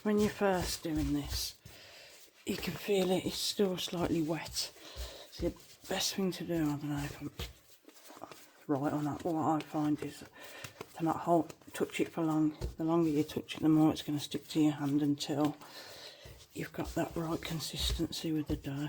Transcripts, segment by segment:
when you're first doing this, you can feel it's still slightly wet. So the best thing to do, I don't know if I'm right or not, what I find is to not touch it for long. The longer you touch it, the more it's going to stick to your hand until you've got that right consistency with the dough.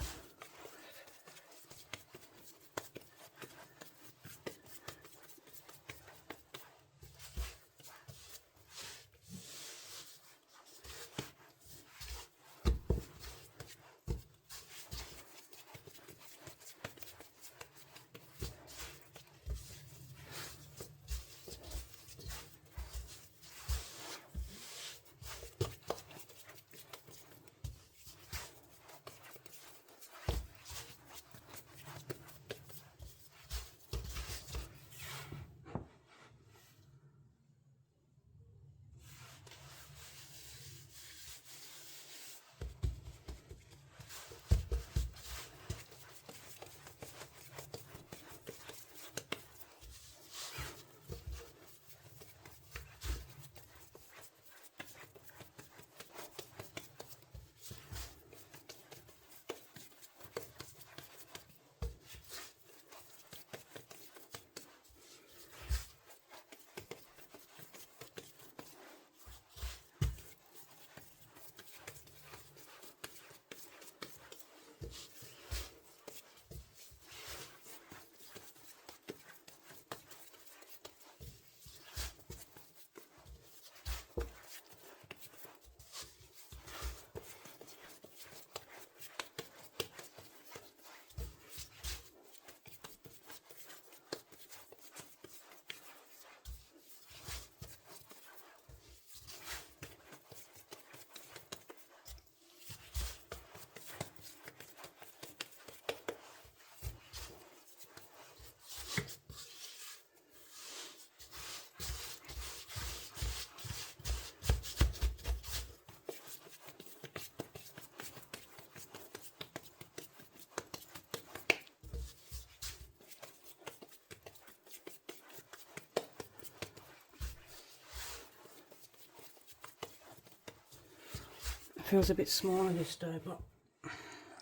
Feels a bit smaller this dough, but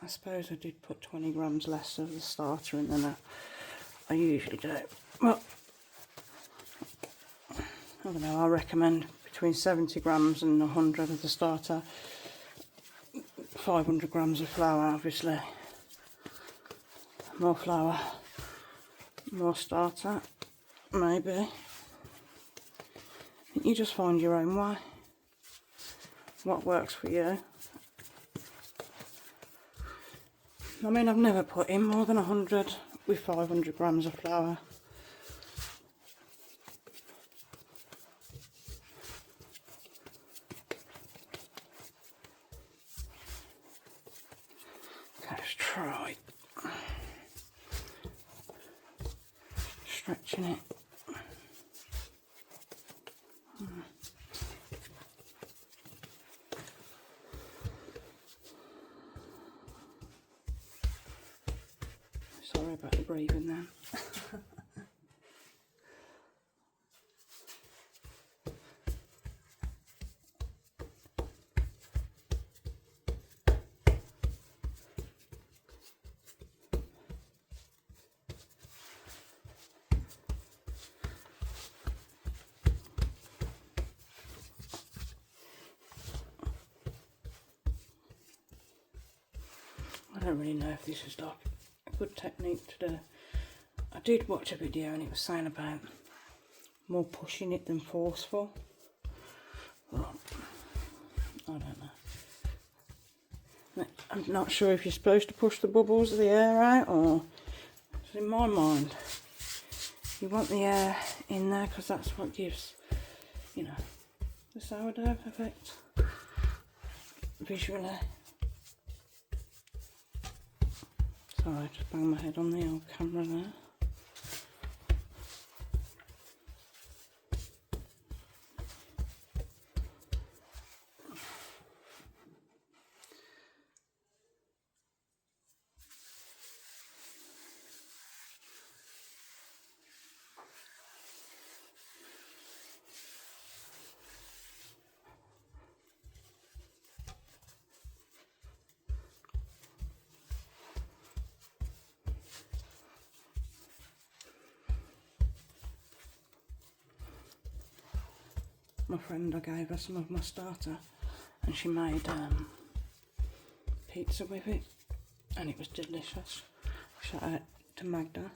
I suppose I did put 20 grams less of the starter in than I usually do. Well, I don't know, I recommend between 70 grams and 100 of the starter. 500 grams of flour, obviously. More flour, more starter, maybe. You just find your own way. What works for you. I mean, I've never put in more than 100 with 500 grams of flour. Okay, let's try stretching it. Sorry about the breathing then. I don't really know if this is like a good technique to do. I did watch a video and it was saying about more pushing it than forceful. Well, I don't know. I'm not sure if you're supposed to push the bubbles of the air out, or in my mind you want the air in there because that's what gives, you know, the sourdough effect visually. Sorry, I just banged my head on the old camera there. my friend, I gave her some of my starter and she made pizza with it and it was delicious. Shout out to Magda.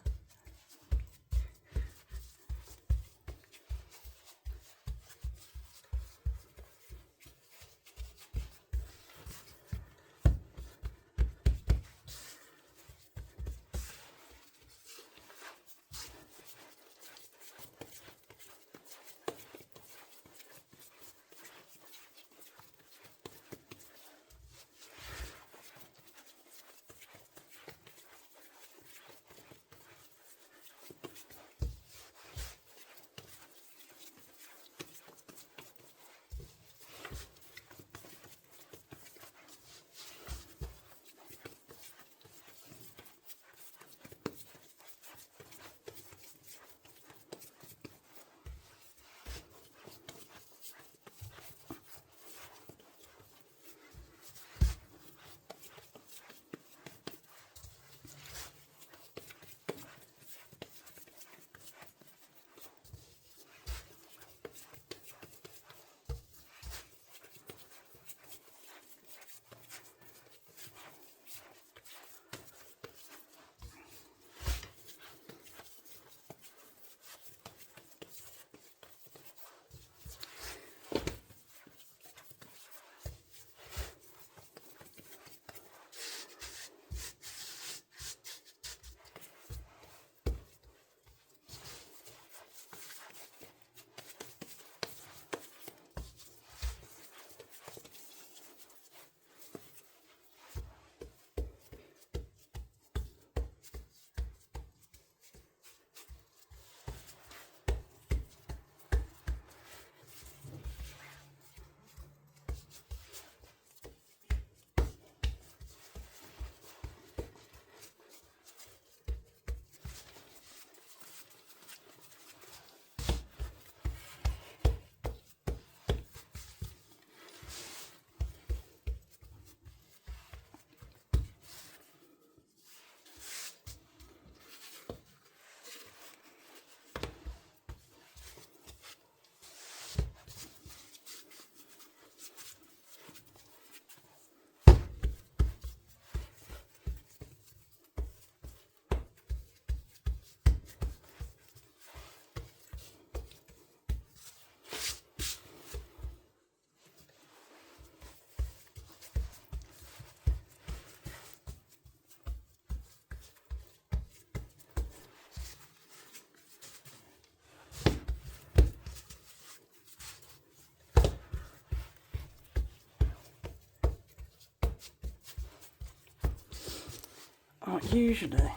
Usually,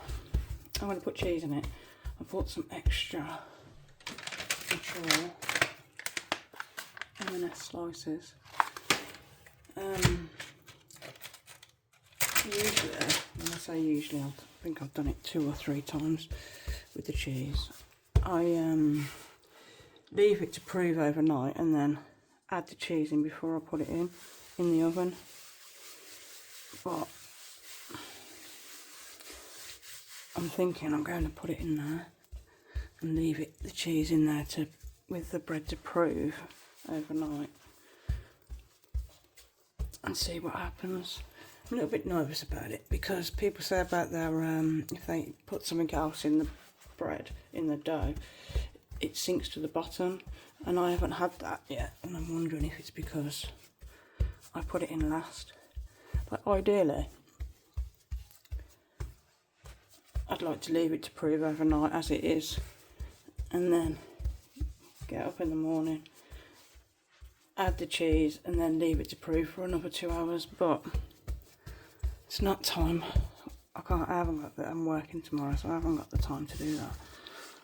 I'm going to put cheese in it. I bought some extra control M&S slices. Usually, when I say usually, I think I've done it 2 or 3 times with the cheese. I leave it to prove overnight and then add the cheese in before I put it in the oven. But I'm thinking I'm going to put it in there and leave the cheese in there with the bread to prove overnight and see what happens. I'm a little bit nervous about it because people say about their if they put something else in the bread, in the dough, it sinks to the bottom, and I haven't had that yet, and I'm wondering if it's because I put it in last. But ideally, I'd like to leave it to prove overnight as it is, and then get up in the morning, add the cheese, and then leave it to prove for another 2 hours. But it's not time. I'm working tomorrow, so I haven't got the time to do that.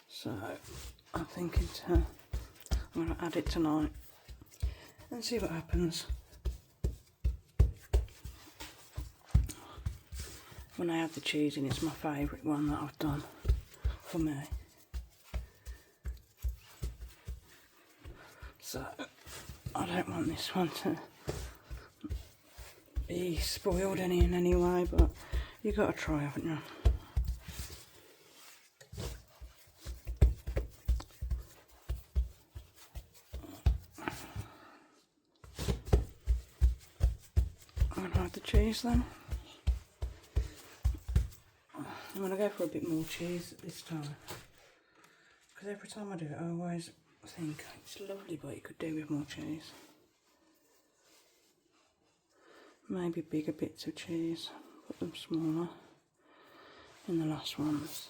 So I'm thinking I'm going to add it tonight and see what happens. When I add the cheese in, it's my favourite one that I've done for me. So I don't want this one to be spoiled in any way, but you've got to try, haven't you? the cheese then. I'm going to go for a bit more cheese this time. Because every time I do it, I always think it's lovely, but it could do with more cheese. Maybe bigger bits of cheese, put them smaller in the last ones.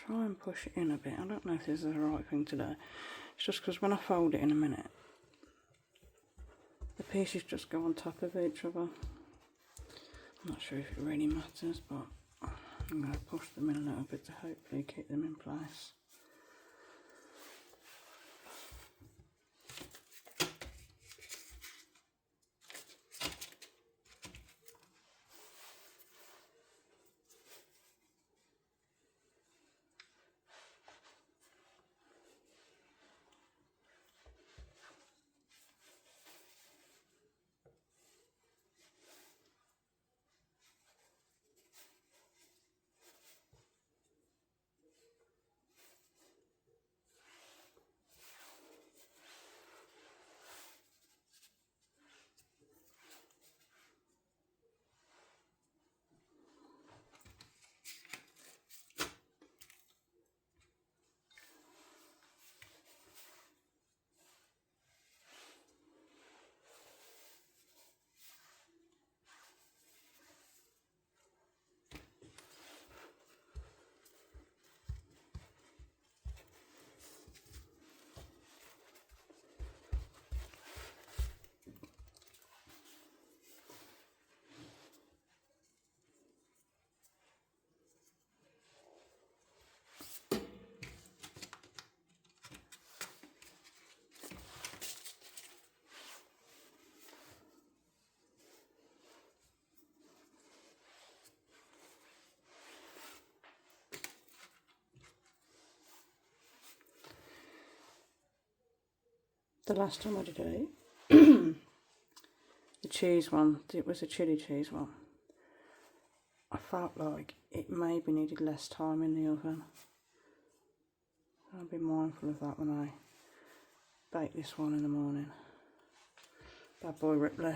Try and push it in a bit. I don't know if this is the right thing to do. It's just because when I fold it in a minute, the pieces just go on top of each other. I'm not sure if it really matters, but I'm going to push them in a little bit to hopefully keep them in place. The last time I did it, the cheese one, it was a chili cheese one. I felt like it maybe needed less time in the oven. I'll be mindful of that when I bake this one in the morning. Bad boy Ripley.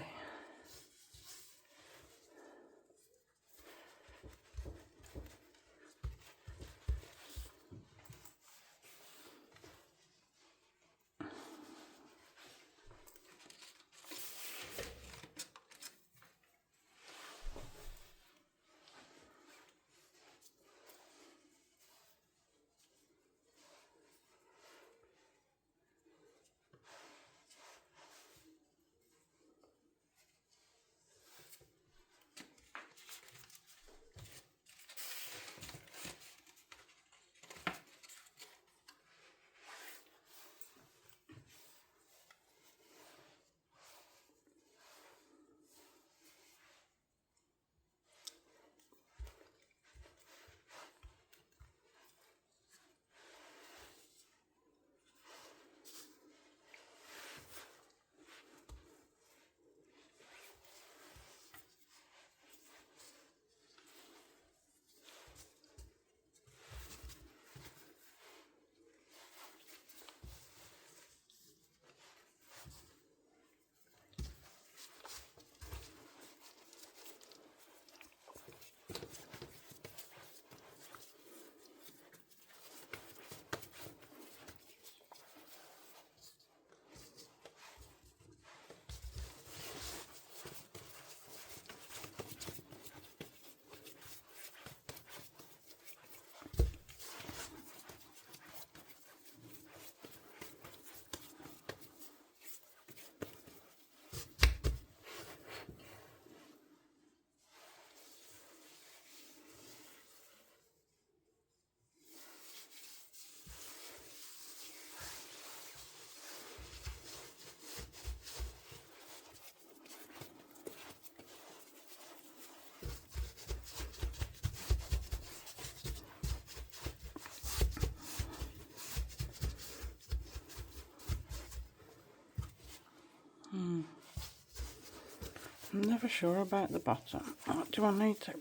I'm never sure about the bottom. What do I need to...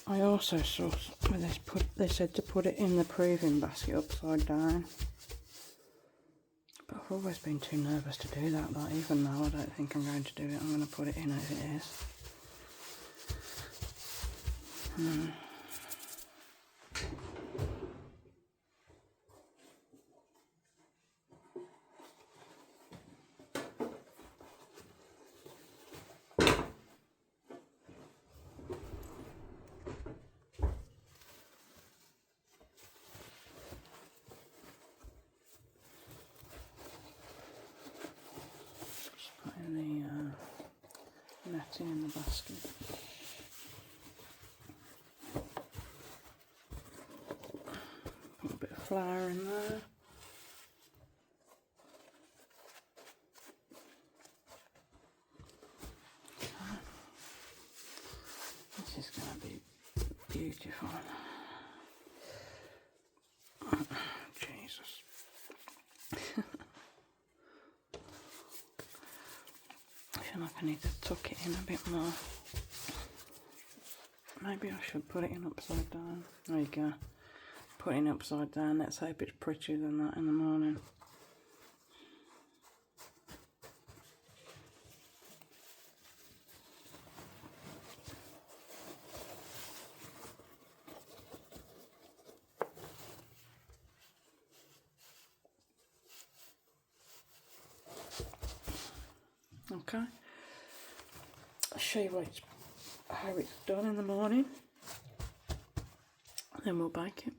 I also saw where they said to put it in the proving basket upside down. But I've always been too nervous to do that, even though I don't think I'm going to do it. I'm going to put it in as it is. Putting the netting in the basket. Put a bit of flour in there. This is going to be beautiful. Jesus. I feel like I need to tuck it in a bit more. Maybe I should put it in upside down. There you go. Put it in upside down. Let's hope it's prettier than that in the morning. Okay. I'll show you how it's done in the morning. Then we'll bake it.